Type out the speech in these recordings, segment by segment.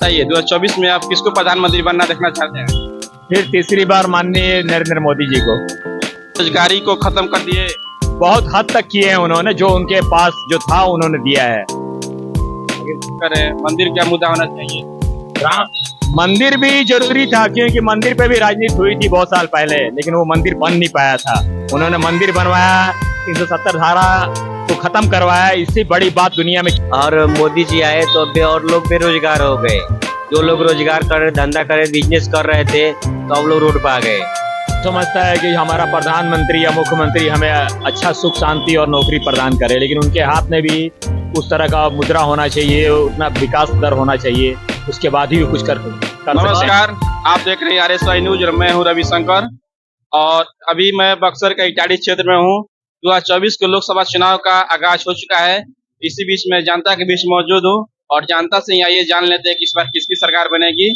बताइए 2024 में आप किसको प्रधानमंत्री बनना देखना चाहते हैं? फिर तीसरी बार माननीय नरेंद्र मोदी जी को। बेरोजगारी को खत्म कर दिए। बहुत हद तक किए हैं उन्होंने, जो उनके पास जो था उन्होंने दिया है। करें मंदिर क्या मुद्दा होना चाहिए? मंदिर भी जरूरी था, क्योंकि मंदिर पे भी राजनीति हुई थी बहुत साल पहले, लेकिन वो मंदिर बन नहीं पाया था। उन्होंने मंदिर बनवाया, 370 धारा को खत्म करवाया, इससे बड़ी बात दुनिया में। और मोदी जी आए तो अब और लोग बेरोजगार हो गए। जो लोग रोजगार कर रहे, धंधा कर रहे, बिजनेस कर रहे थे, तो अब लोग रोड पे आ गए। समझता है कि हमारा प्रधानमंत्री या मुख्यमंत्री हमें अच्छा सुख शांति और नौकरी प्रदान करे, लेकिन उनके हाथ में भी उस तरह का मुद्रा होना चाहिए, उतना विकास दर होना चाहिए, उसके बाद ही वो कुछ कर सकते हैं। नमस्कार, आप देख रहे हैं RSY न्यूज और मैं हूं रविशंकर। और अभी मैं बक्सर का इटाड़ी क्षेत्र में हूं। 2024 के लोकसभा चुनाव का आगाज हो चुका है। इसी बीच में जनता के बीच मौजूद हूं और जनता से ही आइए जान लेते हैं कि इस बार किसकी सरकार बनेगी।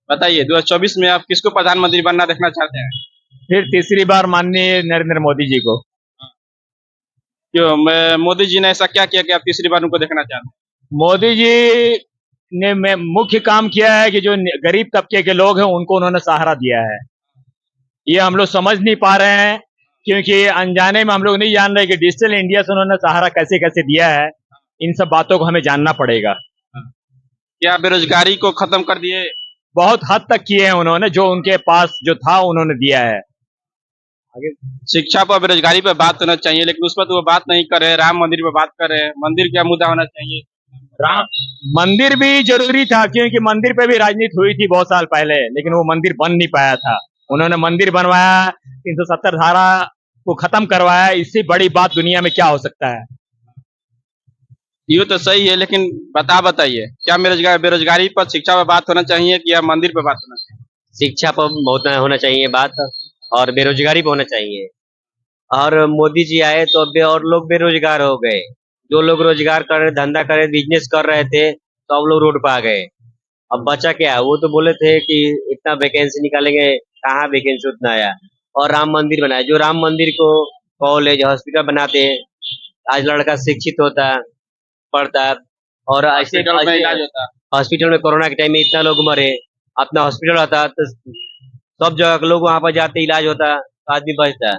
बताइए 2024 में आप किसको प्रधानमंत्री बनना देखना चाहते हैं? फिर तीसरी बार माननीय नरेंद्र मोदी जी को। क्यों मोदी जी ने ऐसा क्या किया कि आप तीसरी बार उनको देखना चाहते हैं? मोदी जी ने मुख्य काम किया है कि जो गरीब तबके के लोग हैं उनको उन्होंने सहारा दिया है। ये हम लोग समझ नहीं पा रहे हैं, क्योंकि अनजाने में हम लोग नहीं जान रहे कि डिजिटल इंडिया से उन्होंने सहारा कैसे कैसे दिया है। इन सब बातों को हमें जानना पड़ेगा। क्या बेरोजगारी को खत्म कर दिए? बहुत हद तक किए हैं उन्होंने, जो उनके पास जो था उन्होंने दिया है। शिक्षा पर बेरोजगारी पर बात होना चाहिए, लेकिन उस पर तो वो बात नहीं कर रहे। राम मंदिर पर बात कर रहे हैं। मंदिर क्या मुद्दा होना चाहिए? मंदिर भी जरूरी था, क्योंकि मंदिर पे भी राजनीति हुई थी बहुत साल पहले, लेकिन वो मंदिर बन नहीं पाया था। उन्होंने मंदिर बनवाया, 370 धारा को खत्म करवाया, इससे बड़ी बात दुनिया में क्या हो सकता है। ये तो सही है, लेकिन बताइए क्या बेरोजगारी पर शिक्षा पर बात होना चाहिए कि या मंदिर पर बात होना चाहिए? शिक्षा पर बहुत होना चाहिए बात, और बेरोजगारी पर होना चाहिए। और मोदी जी आए तो अब और लोग बेरोजगार हो गए। जो लोग रोजगार कर रहे, धंधा कर रहे, बिजनेस कर रहे थे, तो अब लोग रोड पे आ गए। अब बचा क्या? वो तो बोले थे कि इतना वैकेंसी निकालेंगे, कहाँ वैकेंसी उतना आया। और राम मंदिर बनाया, जो राम मंदिर को कॉलेज हॉस्पिटल बनाते हैं, आज लड़का शिक्षित होता पढ़ता। और ऐसे हॉस्पिटल में कोरोना के टाइम में इतना लोग मरे, अपना हॉस्पिटल होता तो सब जगह के लोग वहां पर जाते, इलाज होता, तो आदमी बचता।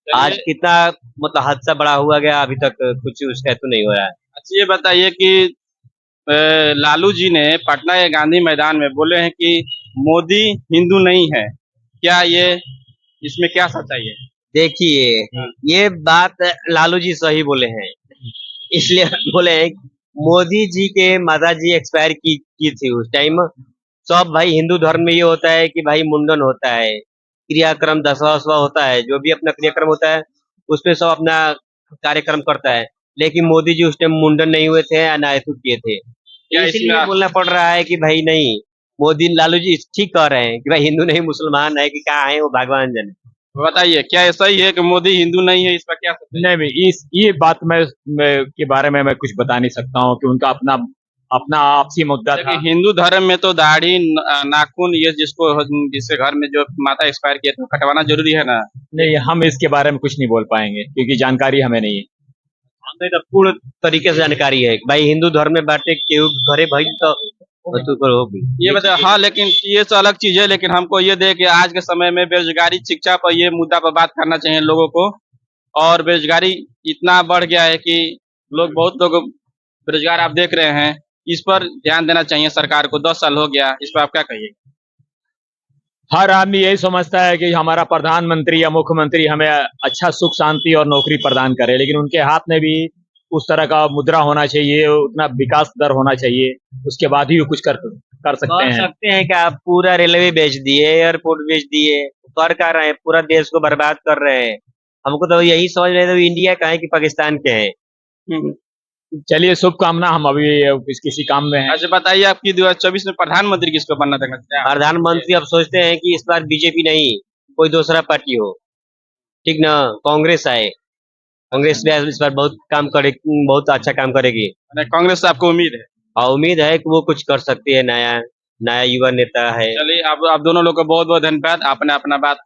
आज कितना मतलब हादसा बड़ा हुआ गया, अभी तक कुछ उसका तो नहीं हो रहा है। अच्छा, ये बताइए कि लालू जी ने पटना के गांधी मैदान में बोले हैं कि मोदी हिंदू नहीं है। क्या ये इसमें क्या सच्चाई है? देखिए, ये बात लालू जी सही बोले हैं, इसलिए बोले हैं मोदी जी के माता जी एक्सपायर की थी उस टाइम। सब भाई हिंदू धर्म में ये होता है कि भाई मुंडन होता है, क्रियाक्रम दसवां होता है, जो भी अपना क्रियाक्रम होता है उसमें सब अपना कार्यक्रम करता है। लेकिन मोदी जी उस टाइम मुंडन नहीं हुए थे, अनायतु किए थे। इसलिए बोलना पड़ रहा है कि भाई नहीं, मोदी लालू जी ठीक कह रहे हैं कि भाई हिंदू नहीं मुसलमान है कि कहाँ है, वो भगवान जाने। बताइए क्या ऐसा ही है कि मोदी हिंदू नहीं है? इस पर क्या सच्चाई? नहीं भाई, ये बात मैं के बारे में मैं कुछ बता नहीं सकता हूँ, कि उनका अपना अपना आपसी मुद्दा था। हिंदू धर्म में तो दाढ़ी नाखून ये जिसके घर में जो माता एक्सपायर किए थे कटवाना जरूरी है ना? नहीं, हम इसके बारे में कुछ नहीं बोल पाएंगे, क्योंकि जानकारी हमें नहीं है। हमें तो पूर्ण तरीके से जानकारी है भाई, हिंदू धर्म में बाटे केहू घरे भाई तो होगी। ये बताओ। हाँ, लेकिन ये तो अलग चीज है, लेकिन हमको ये दे कि आज के समय में बेरोजगारी शिक्षा पर ये मुद्दा पर बात करना चाहिए लोगों को। और बेरोजगारी इतना बढ़ गया है कि बहुत लोग बेरोजगार आप देख रहे हैं। इस पर ध्यान देना चाहिए सरकार को। 10 साल हो गया, इस पर आप क्या कहिए? हर आदमी यही समझता है कि हमारा प्रधानमंत्री या मुख्यमंत्री हमें अच्छा सुख शांति और नौकरी प्रदान करे, लेकिन उनके हाथ में भी उस तरह का मुद्रा होना चाहिए, उतना विकास दर होना चाहिए, उसके बाद ही वो कुछ कर सकते हैं। कि आप पूरा रेलवे बेच दिए, एयरपोर्ट बेच दिए, कर रहे हैं, पूरा देश को बर्बाद कर रहे हैं। हमको तो यही समझ रहे थे इंडिया का है कि पाकिस्तान के है। चलिए, शुभकामना, हम अभी किसी काम में हैं। अच्छा, बताइए आपकी 2024 में प्रधानमंत्री किसको बनना देखना चाहते हैं? प्रधानमंत्री अब सोचते हैं कि इस बार बीजेपी नहीं, कोई दूसरा पार्टी हो, ठीक ना, कांग्रेस आए। कांग्रेस इस बार बहुत अच्छा काम करेगी। कांग्रेस से आपको उम्मीद है? हाँ, उम्मीद है कि वो कुछ कर सकती है, नया युवा नेता है। चलिए, आप दोनों लोग को बहुत बहुत धन्यवाद। आपने अपना बात